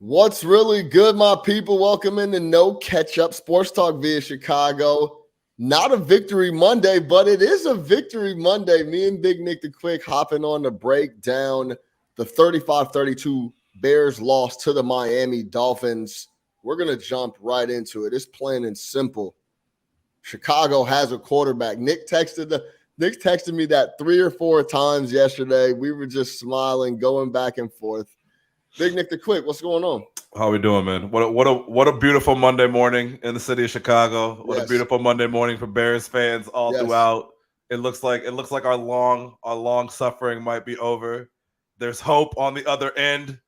What's really good, my people? Welcome into No Catch Up Sports Talk via Chicago. Not a victory Monday, but it is a victory Monday. Me and Big Nick the Quick hopping on to break down the 35-32 Bears loss to the Miami Dolphins. We're going to jump right into it. It's plain and simple. Chicago has a quarterback. Nick texted me that 3 or 4 times yesterday. We were just smiling, going back and forth. Big Nick the Quick, what's going on? How we doing, man? What a beautiful Monday morning in the city of Chicago. What a Yes. beautiful Monday morning for Bears fans all Yes. throughout. It looks like our long suffering might be over. There's hope on the other end.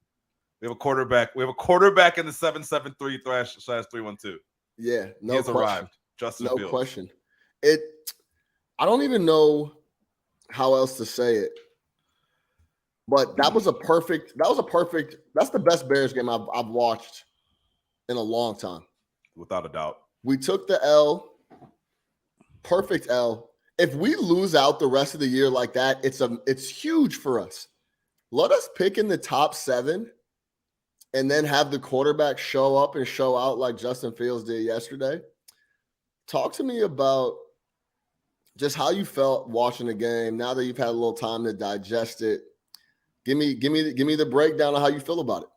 We have a quarterback. We have a quarterback in the 773/312. Yeah, no He has question. arrived. Justin No Fields. question. I don't even know how else to say it. But that's the best Bears game I've watched in a long time. Without a doubt. We took the L. Perfect L. If we lose out the rest of the year like that, it's huge for us. Let us pick in the top 7 and then have the quarterback show up and show out like Justin Fields did yesterday. Talk to me about just how you felt watching the game now that you've had a little time to digest it. Give me the breakdown of how you feel about it.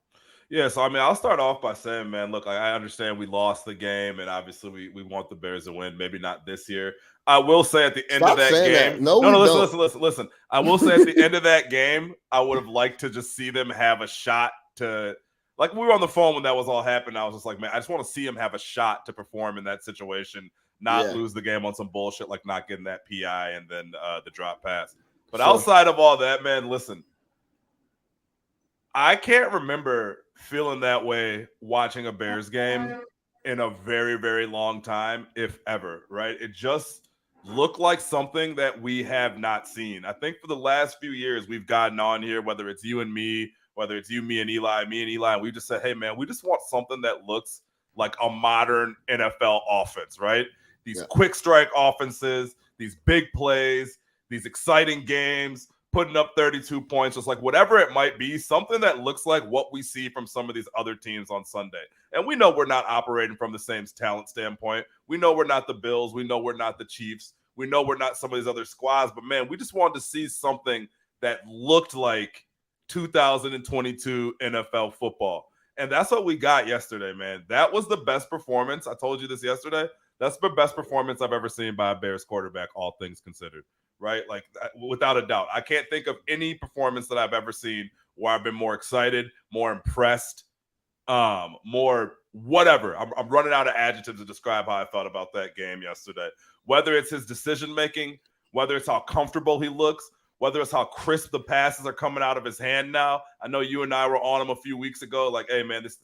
Yeah, so I mean, I'll start off by saying, man, look, I understand we lost the game, and obviously we want the Bears to win. Maybe not this year. I will say at the end of that game, No, listen. I will say at the end of that game, I would have liked to just see them have a shot to, like, we were on the phone when that was all happening. I was just like, man, I just want to see him have a shot to perform in that situation, not lose the game on some bullshit like not getting that PI and then the drop pass. But outside of all that, man, listen. I can't remember feeling that way watching a Bears game in a very, very long time, if ever, right? It just looked like something that we have not seen. I think for the last few years, we've gotten on here, whether it's you and me, whether it's you, me and Eli, and we just said, hey, man, we just want something that looks like a modern NFL offense, right? These quick strike offenses, these big plays, these exciting games, putting up 32 points, just like whatever it might be, something that looks like what we see from some of these other teams on Sunday. And we know we're not operating from the same talent standpoint. We know we're not the Bills. We know we're not the Chiefs. We know we're not some of these other squads. But, man, we just wanted to see something that looked like 2022 NFL football. And that's what we got yesterday, man. That was the best performance. I told you this yesterday. That's the best performance I've ever seen by a Bears quarterback, all things considered. Right? Like, without a doubt. I can't think of any performance that I've ever seen where I've been more excited, more impressed, more whatever. I'm running out of adjectives to describe how I felt about that game yesterday. Whether it's his decision-making, whether it's how comfortable he looks, whether it's how crisp the passes are coming out of his hand now. I know you and I were on him a few weeks ago. Like, hey, man, there's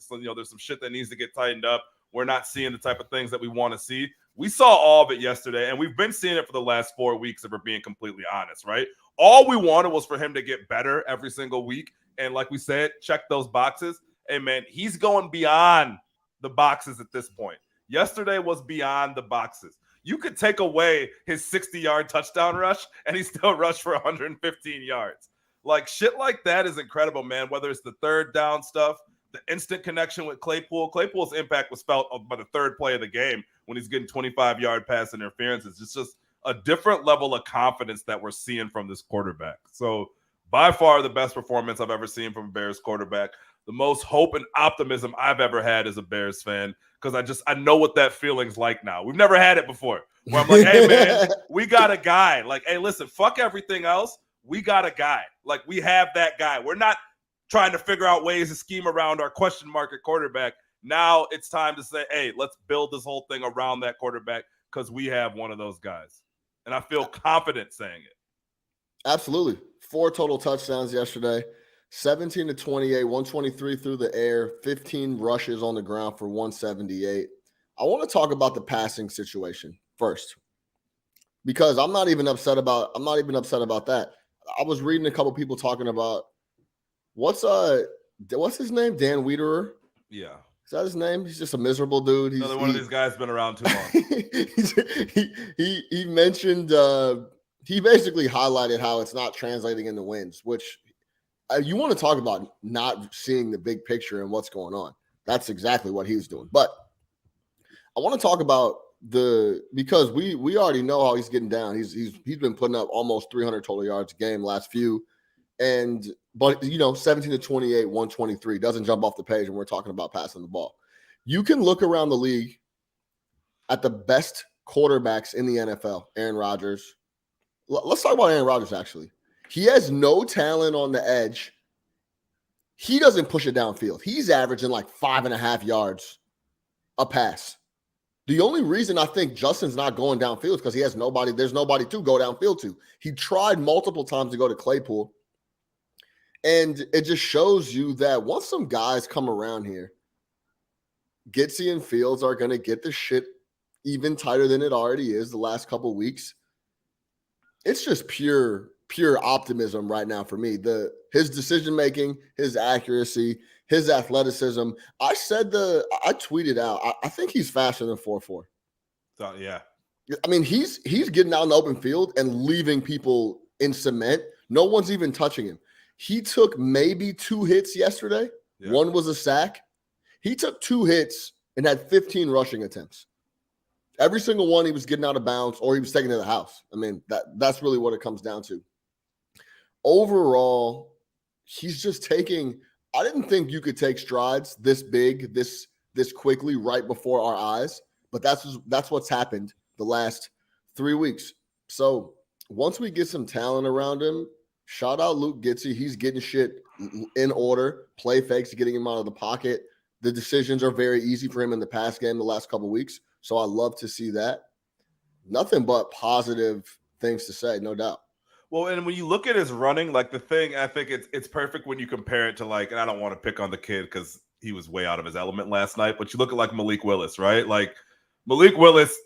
some shit that needs to get tightened up. We're not seeing the type of things that we want to see. We saw all of it yesterday, and we've been seeing it for the last 4 weeks, if we're being completely honest, right? All we wanted was for him to get better every single week. And like we said, check those boxes. Hey, man, he's going beyond the boxes at this point. Yesterday was beyond the boxes. You could take away his 60-yard touchdown rush, and he still rushed for 115 yards. Like, shit like that is incredible, man, whether it's the third down stuff, the instant connection with Claypool. Claypool's impact was felt by the third play of the game when he's getting 25-yard pass interferences. It's just a different level of confidence that we're seeing from this quarterback. So by far the best performance I've ever seen from a Bears quarterback. The most hope and optimism I've ever had as a Bears fan, because I know what that feeling's like now. We've never had it before. Where I'm like, hey, man, we got a guy. Like, hey, listen, fuck everything else. We got a guy. Like, we have that guy. We're not trying to figure out ways to scheme around our question mark at quarterback. Now it's time to say, hey, let's build this whole thing around that quarterback because we have one of those guys. And I feel confident saying it. Absolutely. 4 total touchdowns yesterday. 17-28, 123 through the air, 15 rushes on the ground for 178. I want to talk about the passing situation first, because I'm not even upset about that. I was reading a couple people talking about what's his name? Dan Wiederer. Yeah. Is that his name? He's just a miserable dude. Another one of these guys been around too long. he mentioned he basically highlighted how it's not translating into wins, which You want to talk about not seeing the big picture and what's going on. That's exactly what he's doing. But I want to talk about because we already know how he's getting down. He's been putting up almost 300 total yards a game last few, but 17 to 28, 123 doesn't jump off the page when we're talking about passing the ball. You can look around the league at the best quarterbacks in the NFL. Aaron Rodgers. Let's talk about Aaron Rodgers. Actually, he has no talent on the edge. He doesn't push it downfield. He's averaging like 5.5 yards a pass. The only reason I think Justin's not going downfield is because he has nobody. There's nobody to go downfield to. He tried multiple times to go to Claypool. And it just shows you that once some guys come around here, Getsy and Fields are going to get the shit even tighter than it already is the last couple of weeks. It's just pure optimism right now for me. His decision-making, his accuracy, his athleticism. I tweeted out, I think he's faster than 4.4. So, yeah. I mean, he's getting out in the open field and leaving people in cement. No one's even touching him. He took maybe 2 hits yesterday. Yeah. One was a sack. He took 2 hits and had 15 rushing attempts. Every single one he was getting out of bounds or he was taking to the house. I mean, that's really what it comes down to. Overall, he's just taking – I didn't think you could take strides this big, this quickly right before our eyes, but that's what's happened the last 3 weeks. So once we get some talent around him, shout out Luke Getsy. He's getting shit in order, play fakes, getting him out of the pocket. The decisions are very easy for him in the pass game the last couple of weeks. So I love to see that. Nothing but positive things to say, no doubt. Well, and when you look at his running, like the thing, I think it's perfect when you compare it to like, and I don't want to pick on the kid because he was way out of his element last night, but you look at like Malik Willis, right? Like Malik Willis,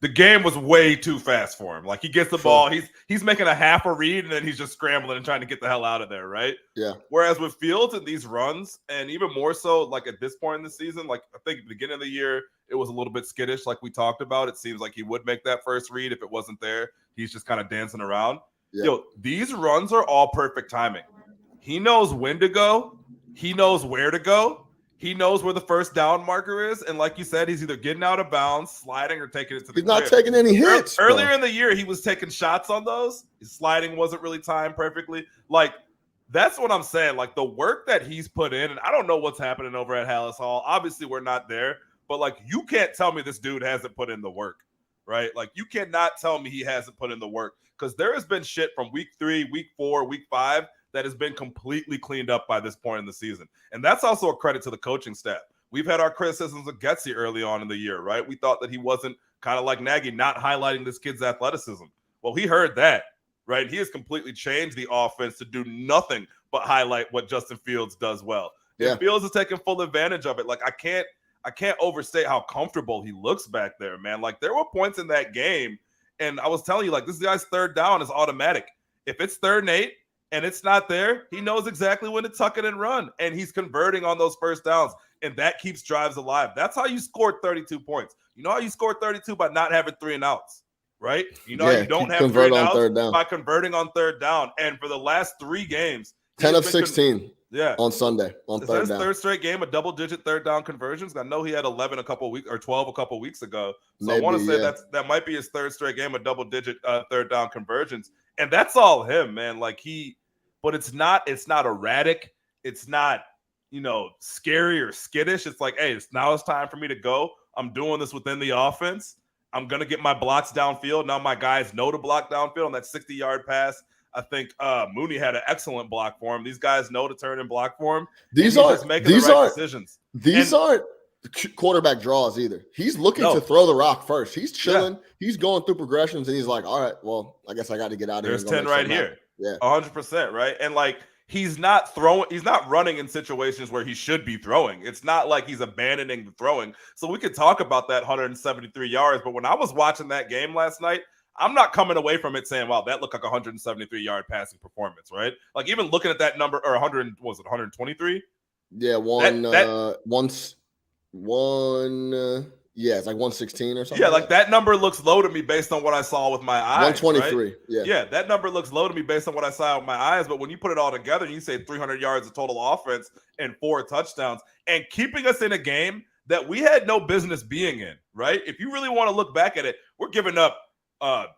the game was way too fast for him. Like he gets the ball, he's making a half a read, and then he's just scrambling and trying to get the hell out of there, right? Yeah. Whereas with Fields and these runs, and even more so, like at this point in the season, like I think at the beginning of the year, it was a little bit skittish, like we talked about. It seems like he would make that first read if it wasn't there. He's just kind of dancing around. Yeah. Yo, these runs are all perfect timing. He knows when to go. He knows where to go. He knows where the first down marker is. And like you said, he's either getting out of bounds, sliding, or taking it to the He's not taking any hits. Earlier in the year, he was taking shots on those. His sliding wasn't really timed perfectly. Like, that's what I'm saying. Like, the work that he's put in, and I don't know what's happening over at Halas Hall. Obviously, we're not there. But, like, you can't tell me this dude hasn't put in the work, right? Like, you cannot tell me he hasn't put in the work. Because there has been shit from week 3, week 4, week 5 that has been completely cleaned up by this point in the season. And that's also a credit to the coaching staff. We've had our criticisms of Getsy early on in the year, right? We thought that he wasn't kind of like Nagy, not highlighting this kid's athleticism. Well, he heard that, right? He has completely changed the offense to do nothing but highlight what Justin Fields does well. Yeah. And Fields is taking full advantage of it. Like, I can't overstate how comfortable he looks back there, man. Like, there were points in that game, and I was telling you, like, this guy's third down is automatic. If it's 3rd and 8 and it's not there, he knows exactly when to tuck it and run, and he's converting on those first downs, and that keeps drives alive. That's how you scored 32 points. You know how you scored 32? By not having 3 and outs, right? You know how you don't have 3 and outs? By converting on 3rd down. And for the last 3 games, 10 of 16. On Sunday, on 3rd down. Third straight game of double-digit 3rd down conversions. I know he had 11 a couple weeks or 12 a couple weeks ago. So maybe, I want to say that might be his 3rd straight game of double-digit 3rd down conversions, and that's all him, man. Like but it's not erratic. It's not scary or skittish. It's like, hey, now it's time for me to go. I'm doing this within the offense. I'm gonna get my blocks downfield. Now my guys know to block downfield on that 60-yard pass. I think Mooney had an excellent block for him. These guys know to turn and block for him. These aren't decisions. These aren't quarterback draws either. He's looking to throw the rock first. He's chilling. Yeah. He's going through progressions, and he's like, all right, well, I guess I got to get out of here. There's 10 right here. Yeah, 100%, right? And like, he's not running in situations where he should be throwing. It's not like he's abandoning the throwing. So we could talk about that 173 yards, but when I was watching that game last night, I'm not coming away from it saying, wow, that looked like a 173-yard passing performance, right? Like, even looking at that number, or 123? Yeah, Yeah, it's like 116 or something. Yeah, like that number looks low to me based on what I saw with my eyes. 123. Right? Yeah, that number looks low to me based on what I saw with my eyes. But when you put it all together, and you say 300 yards of total offense and 4 touchdowns, and keeping us in a game that we had no business being in. Right? If you really want to look back at it, we're giving up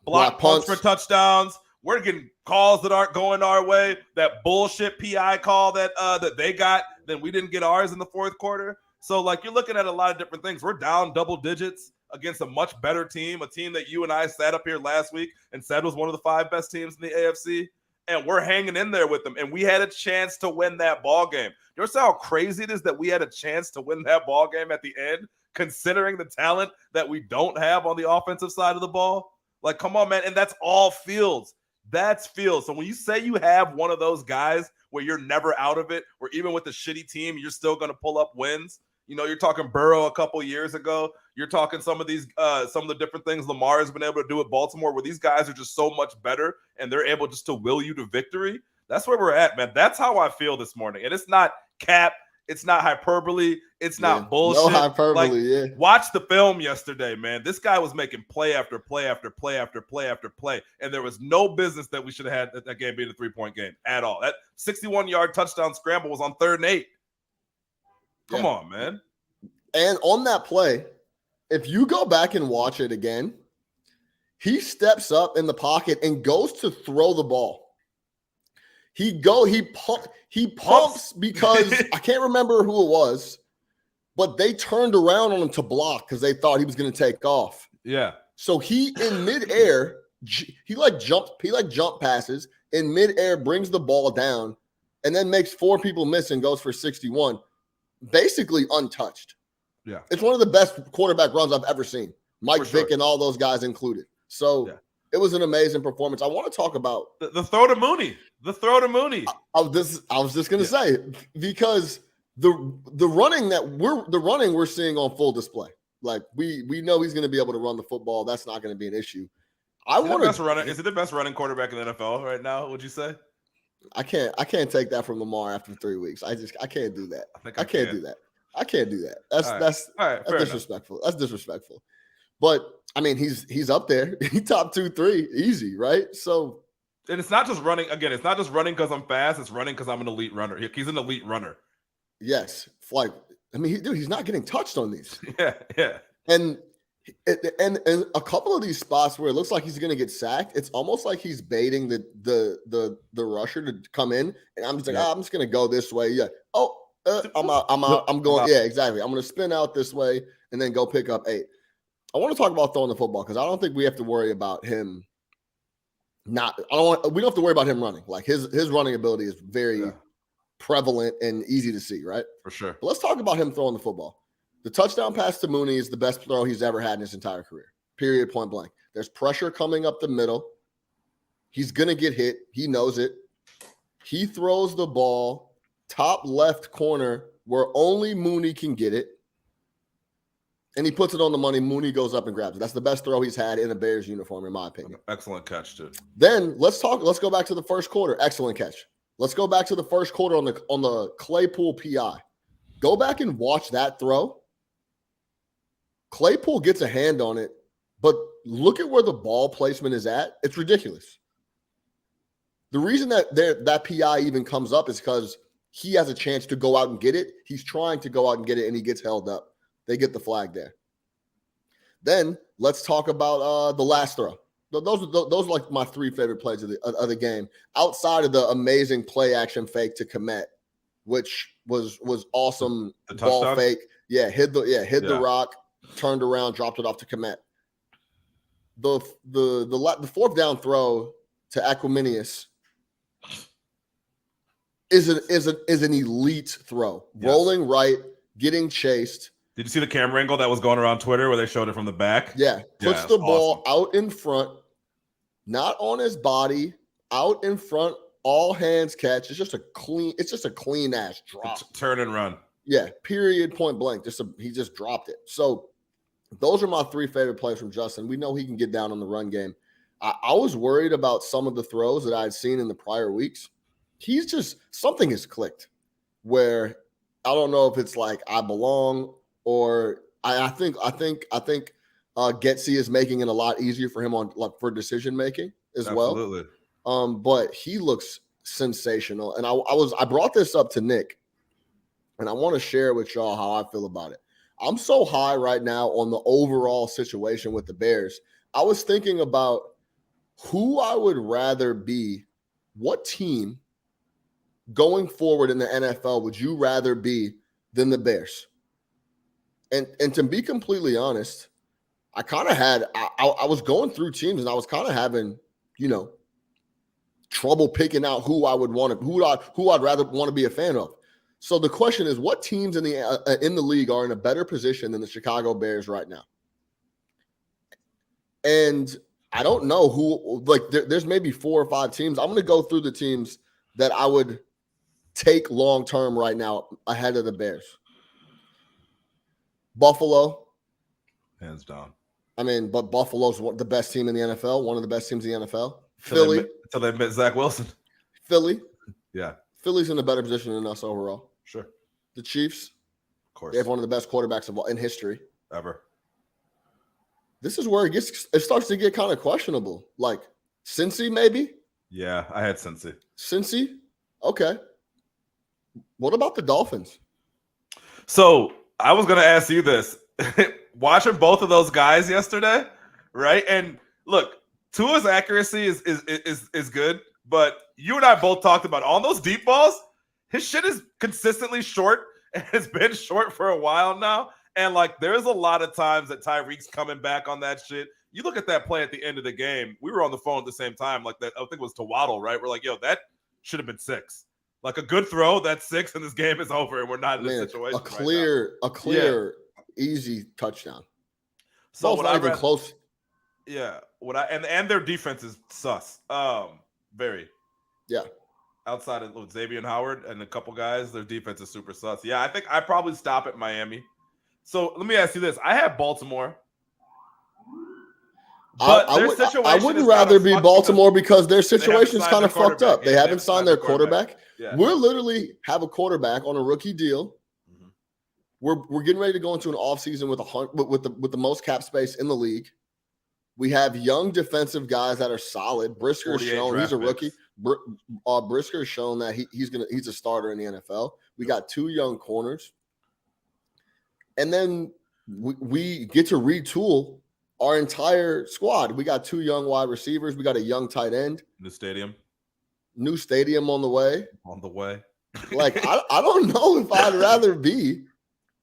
block punts for touchdowns. We're getting calls that aren't going our way. That bullshit PI call that they got, then we didn't get ours in the fourth quarter. So, like, you're looking at a lot of different things. We're down double digits against a much better team, a team that you and I sat up here last week and said was one of the 5 best teams in the AFC, and we're hanging in there with them. And we had a chance to win that ball game. You know how crazy it is that we had a chance to win that ball game at the end, considering the talent that we don't have on the offensive side of the ball? Like, come on, man. And that's all Fields. That's Fields. So when you say you have one of those guys where you're never out of it, or even with a shitty team, you're still going to pull up wins. You know, you're talking Burrow a couple years ago. You're talking some of the different things Lamar has been able to do at Baltimore, where these guys are just so much better and they're able just to will you to victory. That's where we're at, man. That's how I feel this morning. And it's not cap. It's not hyperbole. It's not bullshit. No hyperbole, Watch the film yesterday, man. This guy was making play after play after play after play after play. And there was no business that we should have had that game being a 3-point game at all. That 61-yard touchdown scramble was on 3rd and 8. Come on, man. And on that play, if you go back and watch it again, he steps up in the pocket and goes to throw the ball. He pumps because I can't remember who it was, but they turned around on him to block because they thought he was going to take off. Yeah. So he in midair, he jump passes in midair, brings the ball down, and then makes 4 people miss and goes for 61. Basically untouched. Yeah. It's one of the best quarterback runs I've ever seen. Mike Vick and all those guys included. So it was an amazing performance. I want to talk about the throw to Mooney. The throw to Mooney. I was just gonna say, because the running we're seeing on full display. Like we know he's gonna be able to run the football. That's not gonna be an issue. Is it the best running quarterback in the NFL right now? Would you say? I can't take that from Lamar after 3 weeks. I can't do that. I can't do that. I can't do that. That's disrespectful. Enough. That's disrespectful. But I mean, he's up there. He top 2, 3, easy, right? So, and it's not just running. Again, it's not just running because I'm fast. It's running because I'm an elite runner. He's an elite runner. Yes, like I mean, he's not getting touched on these. Yeah. And a couple of these spots where it looks like he's going to get sacked, it's almost like he's baiting the rusher to come in, and I'm just like, I'm just going to go this way. Yeah. Oh, I'm out. I'm going. Yeah, exactly. I'm going to spin out this way and then go pick up 8. I want to talk about throwing the football because I don't think we have to worry about him. We don't have to worry about him running. Like his running ability is very prevalent and easy to see, right? For sure. But let's talk about him throwing the football. The touchdown pass to Mooney is the best throw he's ever had in his entire career. Period, point blank. There's pressure coming up the middle. He's going to get hit. He knows it. He throws the ball top left corner where only Mooney can get it. And he puts it on the money. Mooney goes up and grabs it. That's the best throw he's had in a Bears uniform, in my opinion. Excellent catch, too. Then let's go back to the first quarter. Excellent catch. Let's go back to the first quarter on the Claypool PI. Go back and watch that throw. Claypool gets a hand on it, but look at where the ball placement is at. It's ridiculous. The reason that PI even comes up is because he has a chance to go out and get it. He's trying to go out and get it, and he gets held up. They get the flag there. Then let's talk about the last throw. Those are like my 3 favorite plays of the game. Outside of the amazing play action fake to Kmet, which was awesome. The ball touchdown? fake. Yeah, hit the rock, turned around, dropped it off to Kmet. The 4th down throw to Aquiminius is an elite throw. Yes. Rolling right, getting chased. Did you see the camera angle that was going around Twitter where they showed it from the back? Yeah. Puts the ball out in front, not on his body, out in front, all hands catch. It's just a clean ass drop. Turn and run. Yeah. Period, point blank. He just dropped it. So those are my 3 favorite plays from Justin. We know he can get down on the run game. I was worried about some of the throws that I had seen in the prior weeks. Something has clicked where I don't know if it's like I belong or I think Getsy is making it a lot easier for him for decision making as Absolutely. well. But he looks sensational. And I brought this up to Nick, and I want to share with y'all how I feel about it. I'm so high right now on the overall situation with the Bears. I was thinking about who I would rather be, what team going forward in the NFL would you rather be than the Bears? And to be completely honest, I kind of had I was going through teams and I was kind of having, trouble picking out who I would want to who I'd rather want to be a fan of. So the question is, what teams in the league are in a better position than the Chicago Bears right now? And I don't know who, there's maybe 4 or 5 teams. I'm going to go through the teams that I would take long term right now ahead of the Bears. Buffalo. Hands down. I mean, but Buffalo's the best team in the NFL, one of the best teams in the NFL. Philly. Until they met Zach Wilson. Philly. Yeah. Philly's in a better position than us overall. Sure. The Chiefs. Of course. They have one of the best quarterbacks in history. Ever. This is where it starts to get kind of questionable. Like Cincy, maybe? Yeah, I had Cincy. Cincy? Okay. What about the Dolphins? So I was going to ask you this. Watching both of those guys yesterday, right? And look, Tua's accuracy is good, but you and I both talked about on those deep balls, his shit is consistently short and it's been short for a while now. And there's a lot of times that Tyreek's coming back on that shit. You look at that play at the end of the game. We were on the phone at the same time. That, I think it was to Waddle, right? We're like, yo, that should have been 6. A good throw, that's 6, and this game is over, and we're not in this situation. A clear, easy touchdown. So not even close. Yeah. And their defense is sus. Very. Yeah. Outside of Xavier Howard and a couple guys, their defense is super sus. Yeah, I think I probably stop at Miami. So let me ask you this: I have Baltimore. But I wouldn't rather be Baltimore because their situation is kind of fucked up. They haven't signed their quarterback. Yeah. We're literally have a quarterback on a rookie deal. Mm-hmm. We're getting ready to go into an offseason with the most cap space in the league. We have young defensive guys that are solid. Brisker has shown he's a rookie. Brisker has shown that he's a starter in the NFL. We got 2 young corners. And then we get to retool our entire squad. We got 2 young wide receivers. We got a young tight end. New stadium on the way. I don't know if I'd rather be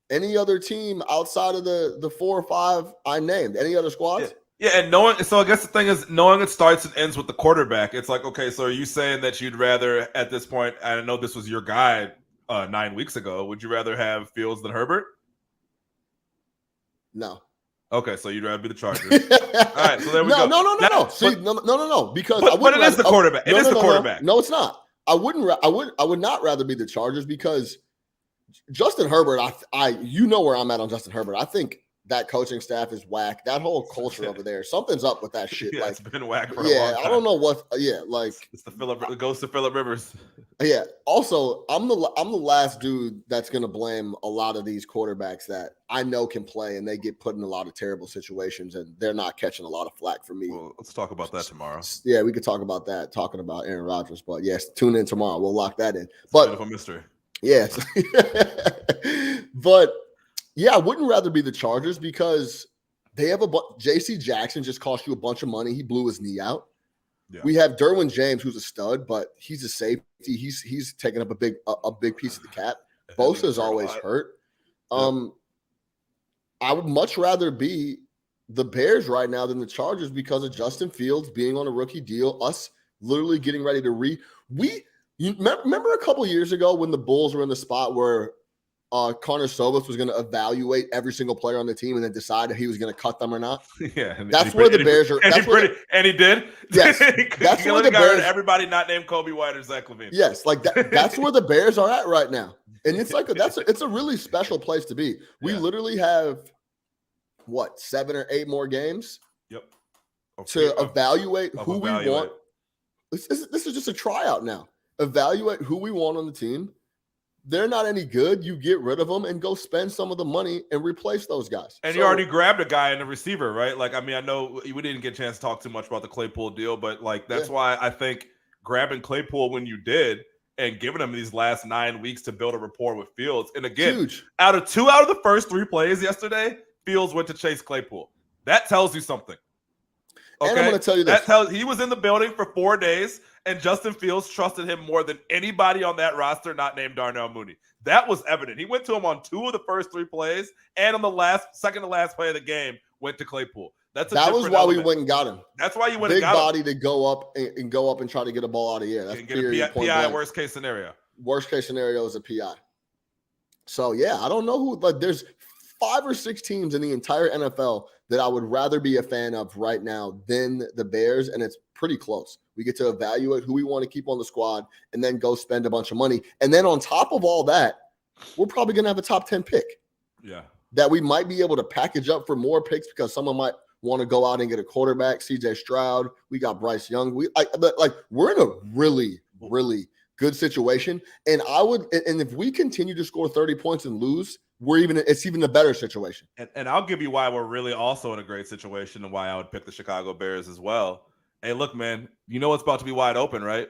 any other team outside of the 4 or 5 I named. Any other squads? Yeah, and so I guess the thing is knowing it starts and ends with the quarterback. It's okay, so are you saying that you'd rather at this point, I know this was your guy 9 weeks ago, would you rather have Fields than Herbert? No. Okay, so you'd rather be the Chargers. All right, so there we go. No. See, no. Because but it is the quarterback. It is the quarterback. No, it's not. I would not rather be the Chargers because Justin Herbert. You know where I'm at on Justin Herbert. I think that coaching staff is whack. That whole culture over there, something's up with that shit. Yeah, it's been whack for a long time. I don't know what. It's the ghost of Phillip Rivers. Yeah. Also, I'm the last dude that's gonna blame a lot of these quarterbacks that I know can play and they get put in a lot of terrible situations and they're not catching a lot of flack from me. Well, let's talk about that tomorrow. Yeah, we could talk about that, talking about Aaron Rodgers. But yes, tune in tomorrow. We'll lock that in. But beautiful mystery. Yes. But yeah, I wouldn't rather be the Chargers because they have J.C. Jackson just cost you a bunch of money. He blew his knee out. Yeah. We have Derwin James, who's a stud, but he's a safety. He's taking up a big piece of the cap. Bosa's always hurt. Yeah. I would much rather be the Bears right now than the Chargers because of Justin Fields being on a rookie deal. Us literally getting ready to remember a couple years ago when the Bulls were in the spot where Connor Sobus was going to evaluate every single player on the team and then decide if he was going to cut them or not. Yeah, that's where the Bears are. And he did. Yes, that's where the Bears. Everybody not named Kobe White or Zach LaVine. Yes, that's where the Bears are at right now, and it's it's a really special place to be. We literally have 7 or 8 more games. Yep. To evaluate who we want. This is just a tryout now. Evaluate who we want on the team. they're not any good, you get rid of them and go spend some of the money and replace those guys. And you already grabbed a guy in the receiver, right? Like, I mean, I know we didn't get a chance to talk too much about the Claypool deal, but like that's why I think grabbing Claypool when you did and giving him these last 9 weeks to build a rapport with Fields. And again, huge. out of the first 3 plays yesterday, Fields went to chase Claypool. That tells you something. Okay? And I'm going to tell you this. He was in the building for 4 days, and Justin Fields trusted him more than anybody on that roster not named Darnell Mooney. That was evident. He went to him on 2 of the first 3 plays, and on the second to last play of the game, went to Claypool. That was why we went and got him. That's why you went and got him. Big body to go up and try to get a ball out of the air. That's and get a PI worst case scenario. Worst case scenario is a PI. So, yeah, I don't know who – like there's 5 or 6 teams in the entire NFL that I would rather be a fan of right now than the Bears, and it's pretty close. We get to evaluate who we want to keep on the squad and then go spend a bunch of money. And then on top of all that, we're probably going to have a top 10 pick. Yeah. That we might be able to package up for more picks because someone might want to go out and get a quarterback, CJ Stroud. We got Bryce Young. We're in a really, really good situation. And if we continue to score 30 points and lose, it's even a better situation. And I'll give you why we're really also in a great situation and why I would pick the Chicago Bears as well. Hey, look, man, you know what's about to be wide open, right?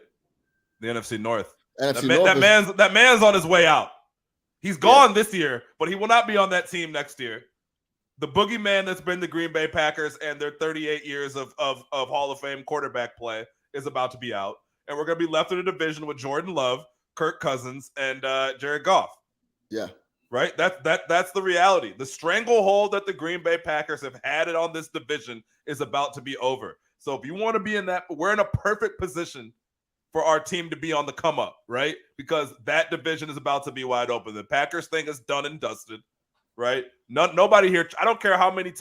The NFC North. That man's on his way out. He's gone this year, but he will not be on that team next year. The boogeyman that's been the Green Bay Packers and their 38 years of Hall of Fame quarterback play is about to be out. And we're going to be left in a division with Jordan Love, Kirk Cousins, and Jared Goff. Yeah. Right? That's the reality. The stranglehold that the Green Bay Packers have had it on this division is about to be over. So if you want to be in that, we're in a perfect position for our team to be on the come up, right? Because that division is about to be wide open. The Packers thing is done and dusted, right? Nobody here. I don't care how many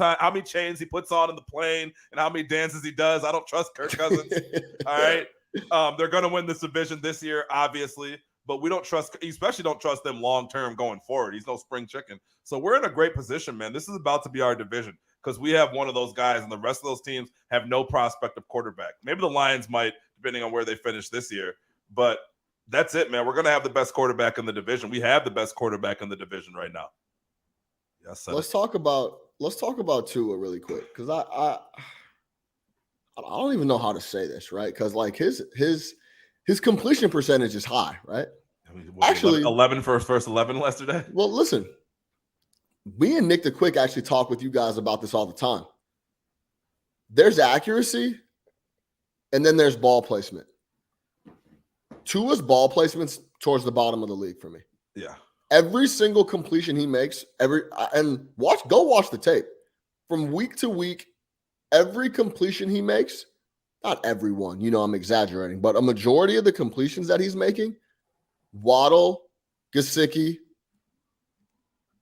chains he puts on in the plane and how many dances he does. I don't trust Kirk Cousins. All right. They're going to win this division this year, obviously, but we don't trust, especially don't trust them long-term going forward. He's no spring chicken. So we're in a great position, man. This is about to be our division because we have one of those guys and the rest of those teams have no prospect of quarterback. Maybe the Lions might, depending on where they finish this year, but that's it, man. We're going to have the best quarterback in the division. We have the best quarterback in the division right now. Yes, let's talk about Tua really quick because I don't even know how to say this, right? Because like his completion percentage is high, right? I mean, actually 11 for his first 11 yesterday. Well, listen, me and Nick the Quick actually talk with you guys about this all the time. There's accuracy, and then there's ball placement. Tua's ball placement's towards the bottom of the league for me. Yeah. Every single completion he makes, go watch the tape. From week to week, every completion he makes, not every one, I'm exaggerating, but a majority of the completions that he's making, Waddle, Gesicki,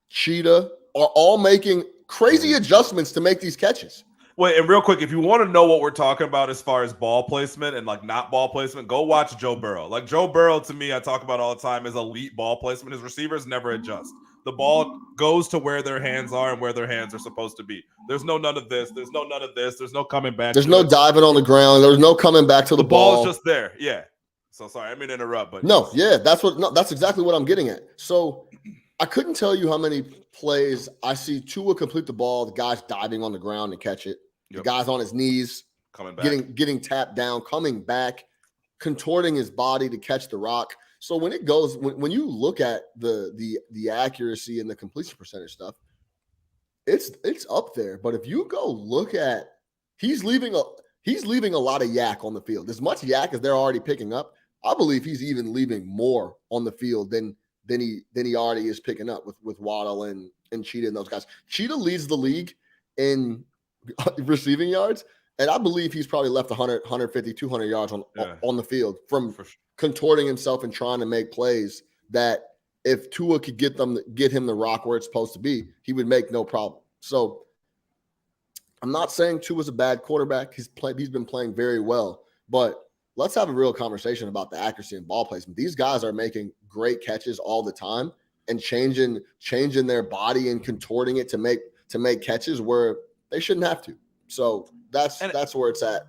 Cheetah are all making crazy adjustments to make these catches. Wait, and real quick, if you want to know what we're talking about as far as ball placement and like not ball placement, go watch Joe Burrow. Like Joe Burrow, to me, I talk about all the time, is elite ball placement. His receivers never adjust. The ball goes to where their hands are and where their hands are supposed to be. There's none of this. There's none of this. There's no coming back. There's no diving on the ground. There's no coming back to the ball. The ball is just there. Yeah. So sorry, I mean to interrupt, but that's exactly what I'm getting at. So I couldn't tell you how many plays I see Tua complete the ball, the guy's diving on the ground and catch it. The guy's on his knees, coming back, getting tapped down, coming back, contorting his body to catch the rock. So when you look at the accuracy and the completion percentage stuff, it's up there. But if you go look at, he's leaving a lot of yak on the field. As much yak as they're already picking up, I believe he's even leaving more on the field than he already is picking up with Waddle and Cheetah and those guys. Cheetah leads the league in receiving yards, and I believe he's probably left 100, 150, 200 yards on the field from contorting himself and trying to make plays that if Tua could get him the rock where it's supposed to be, he would make no problem. So I'm not saying Tua's a bad quarterback. He's been playing very well, but let's have a real conversation about the accuracy and ball placement. These guys are making great catches all the time and changing their body and contorting it to make catches where they shouldn't have to. So that's where it's at.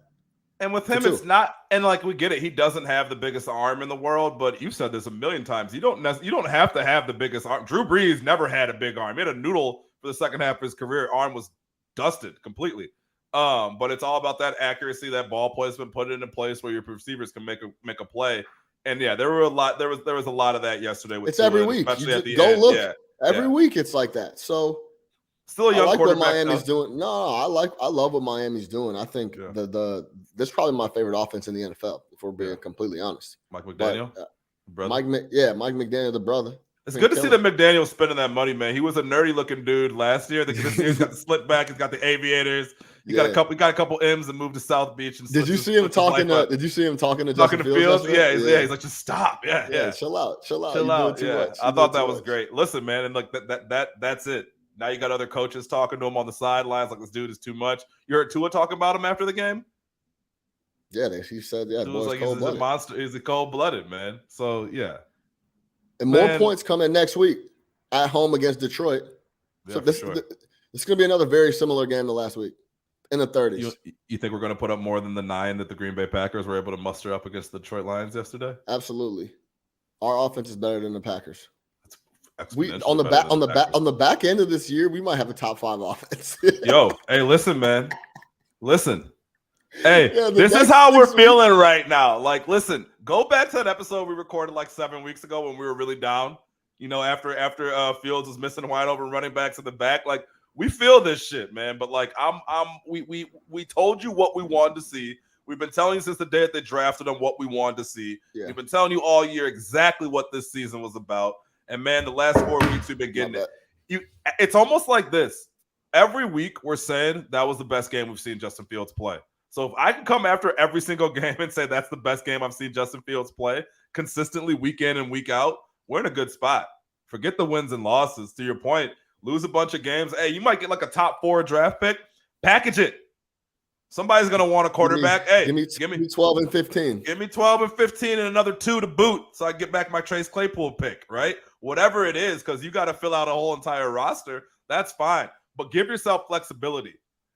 And with him, it's not, and like we get it, he doesn't have the biggest arm in the world, but you've said this a million times. You don't have to have the biggest arm. Drew Brees never had a big arm. He had a noodle for the second half of his career. Arm was dusted completely. But it's all about that accuracy, that ball placement, put it in a place where your receivers can make a play. And yeah, there was a lot of that yesterday. With it's every week. Especially at the go end. Look. Yeah. Every week it's like that. So still a young I like quarterback. What Miami's doing. No, I love what Miami's doing. I think this is probably my favorite offense in the NFL, if we're being completely honest. Mike McDaniel, brother. Mike McDaniel, the brother. It's good to see that McDaniel spending that money, man. He was a nerdy looking dude last year. This year he's got the split back. He's got the aviators. He got a couple M's and moved to South Beach. And did you see him talking to Justin Fields? Yeah, he's like, just stop. Yeah. Chill out. Yeah, I thought that was great. Listen, man, and like that's it. Now you got other coaches talking to him on the sidelines, like this dude is too much. You heard Tua talk about him after the game? Yeah, he said, yeah, boy's like he's a monster. He's a cold-blooded, man. So yeah. And more points coming next week at home against Detroit. Yeah, so this is going to be another very similar game to last week in the 30s. You think we're going to put up more than the 9 that the Green Bay Packers were able to muster up against the Detroit Lions yesterday? Absolutely. Our offense is better than the Packers. We on the back end of this year, we might have a top 5 offense. Yo, hey, listen, man. Listen. Hey, this is how we're feeling right now. Like, listen, go back to that episode we recorded like 7 weeks ago when we were really down. You know, after Fields was missing wide open running backs in the back. Like, we feel this shit, man. But like, we told you what we wanted to see. We've been telling you since the day that they drafted him what we wanted to see. Yeah. We've been telling you all year exactly what this season was about. And man, the last 4 weeks we've been getting it. It's almost like this. Every week we're saying that was the best game we've seen Justin Fields play. So if I can come after every single game and say that's the best game I've seen Justin Fields play consistently week in and week out, we're in a good spot. Forget the wins and losses. To your point, lose a bunch of games. Hey, you might get like a top 4 draft pick. Package it. Somebody's going to want a quarterback. Give me 12 and 15. Give me 12 and 15 and another 2 to boot so I get back my Trace Claypool pick, right? Whatever it is, because you got to fill out a whole entire roster. That's fine. But give yourself flexibility.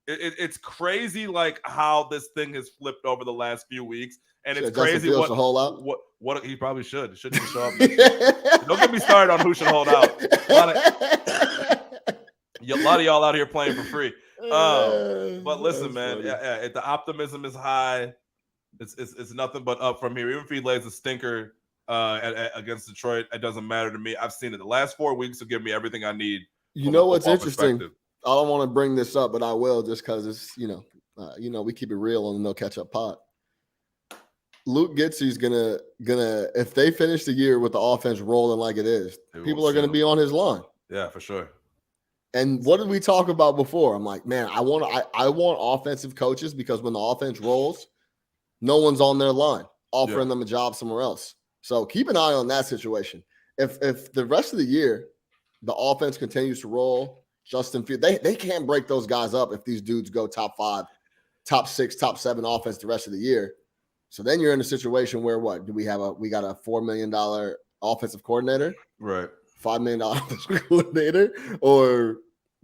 It's crazy like how this thing has flipped over the last few weeks. And it's crazy what he probably should. Shouldn't show up. Don't get me started on who should hold out. A lot of y'all out here playing for free. But listen, man, the optimism is high. It's nothing but up from here. Even if he lays a stinker against Detroit, it doesn't matter to me. I've seen it. The last 4 weeks will give me everything I need. You know what's interesting? I don't want to bring this up, but I will just because it's we keep it real on the No Catch Up Pod. Luke Getsey's gonna if they finish the year with the offense rolling like it is, people are gonna be on his line. Yeah, for sure. And what did we talk about before? I'm like, man, I want offensive coaches because when the offense rolls, no one's on their line offering them a job somewhere else. So keep an eye on that situation. If the rest of the year the offense continues to roll, Justin Fields, they can't break those guys up if these dudes go top 5, top 6, top 7 offense the rest of the year. So then you're in a situation where we got a $4 million offensive coordinator, right? $5 million offensive coordinator, or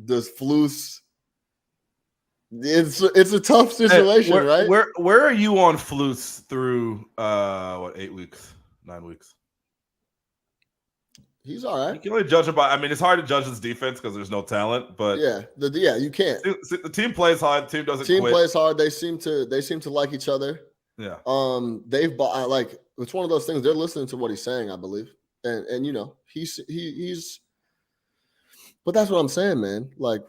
does Flus? It's a tough situation, right? Where are you on Flus through 8 weeks, 9 weeks? He's all right. You can only judge him by. I mean, it's hard to judge his defense because there's no talent. But you can't. The team plays hard. The team doesn't. Team plays hard. They seem to like each other. Yeah. They've bought it's one of those things. They're listening to what he's saying, I believe, and he's. But that's what I'm saying, man. Like,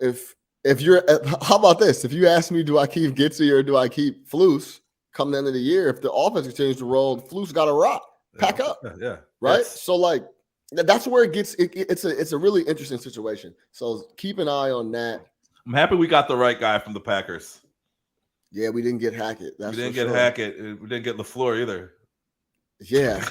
if you're, how about this? If you ask me, do I keep Getsey or do I keep Flus come the end of the year? If the offense continues to roll, Flus got to rock, pack up. Yeah. Right. Yes. So like. That's where it gets. It's a really interesting situation. So keep an eye on that. I'm happy we got the right guy from the Packers. Yeah, we didn't get Hackett. We didn't get Hackett. We didn't get LaFleur either. Yeah,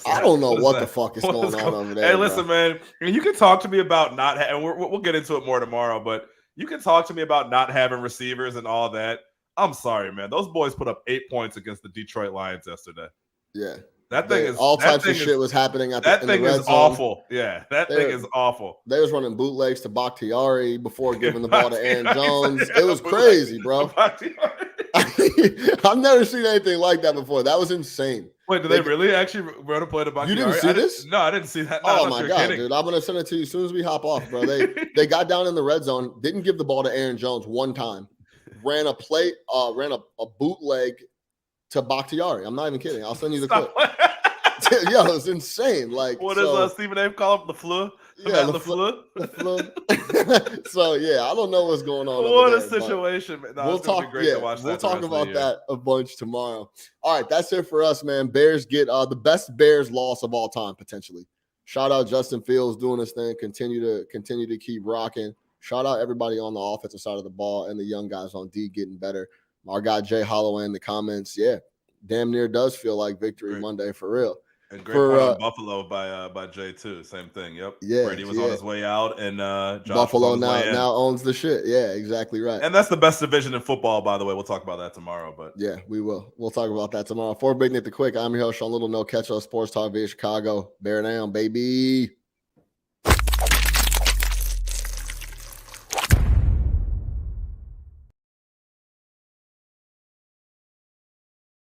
I don't know what the fuck is going on over there. Hey, listen, man. You can talk to me about not, and we'll get into it more tomorrow. But you can talk to me about not having receivers and all that. I'm sorry, man. Those boys put up 8 points against the Detroit Lions yesterday. Yeah. That thing is all types of shit was happening at that thing is awful. Yeah, that thing is awful. They was running bootlegs to Bakhtiari before giving the ball to Aaron Jones. It was crazy, bro. I've never seen anything like that before. That was insane. Wait, did they really actually run a play to Bakhtiari? You didn't see this? No, I didn't see that. No, Oh my God, dude. I'm gonna send it to you as soon as we hop off, bro. They got down in the red zone, didn't give the ball to Aaron Jones one time, ran a bootleg to Bakhtiari. I'm not even kidding. I'll send you the clip. Yo, it's insane. Like, what does Stephen A. call him? The flu? Yeah, the flu. So yeah, I don't know what's going on. What a situation, man. No, we'll talk. We'll talk about that a bunch tomorrow. All right, that's it for us, man. Bears get the best Bears loss of all time potentially. Shout out Justin Fields doing his thing. Continue to keep rocking. Shout out everybody on the offensive side of the ball and the young guys on D getting better. Our guy Jay Holloway in the comments. Yeah, damn near does feel like Victory Monday for real. And great point on Buffalo by Jay too. Same thing. Yep. Yeah. Brady was on his way out, and Buffalo now owns the shit. Yeah, exactly right. And that's the best division in football, by the way. We'll talk about that tomorrow. But yeah, we will. We'll talk about that tomorrow. For Big Nick the Quick, I'm your host, Sean Little. No Catch Up Sports Talk via Chicago. Bear down, baby.